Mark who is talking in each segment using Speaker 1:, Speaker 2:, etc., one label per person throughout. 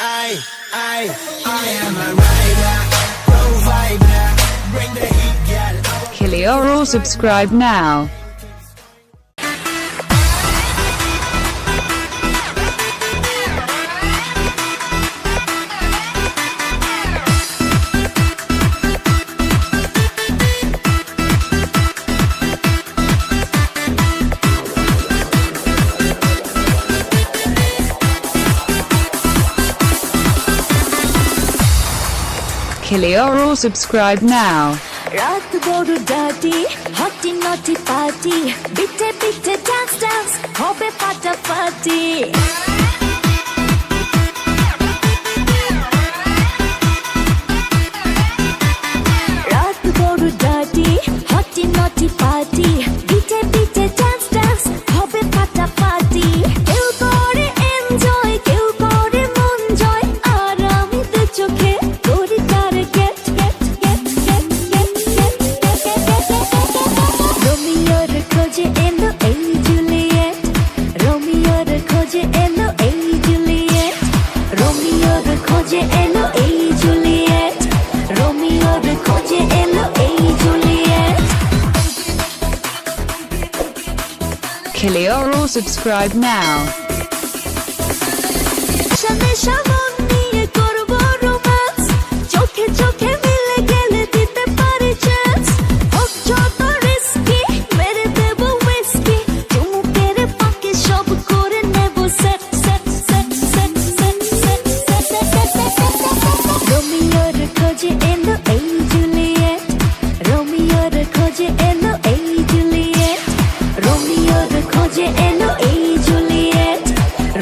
Speaker 1: I am a rider, provider, bring the heat, girl.
Speaker 2: Kilioro, subscribe now. Kilioro, subscribe now.
Speaker 3: রাত বড় ডাটি হটি নটি party বিটে বিটে dance dance হবে ফাটাফাটি রাত বড় ডাটি হটি নটি পার্টি বিটে বিটে ডান্স ডান্স হবে ফাটাফাটি কেউ করে এনজয় কেউ করে মন জয় আর আমি তো চোখে করি টার্গেট রোমিওর খোঁজে এলো এই জুলিয়েট রোমিওর খোঁজে এলো এই জুলিয়েট রোমিওর খোঁজে এলো এই জুলিয়েট রোমিওর খোঁজে এলো এই জুলিয়েট
Speaker 2: Kilioro, subscribe now.
Speaker 3: সামনে সামন নিয়ে করবো রোম্যান্স চোখে চোখে মিলে গেলে দিতে পারি চান্স হোক যত রিস্কি মেরে দেবো উইস্কি চুমুকের ফাঁকে সব করে নেবো set set set set set set রোমিওর খোঁজে এলো এই জুলিয়েট রোমিওর খোঁজে এলো এই জুলিয়েট রোমিওর খোঁজে এলো এই জুলিয়েট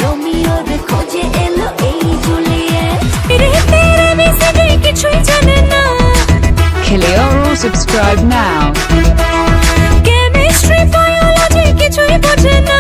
Speaker 3: রোমিওর খোঁজে এলো এই জুলিয়েট রে তেরে মিশে কিছুই জানে না
Speaker 2: Kilioro, subscribe now.
Speaker 3: Chemistry biology কিছুই বোঝে না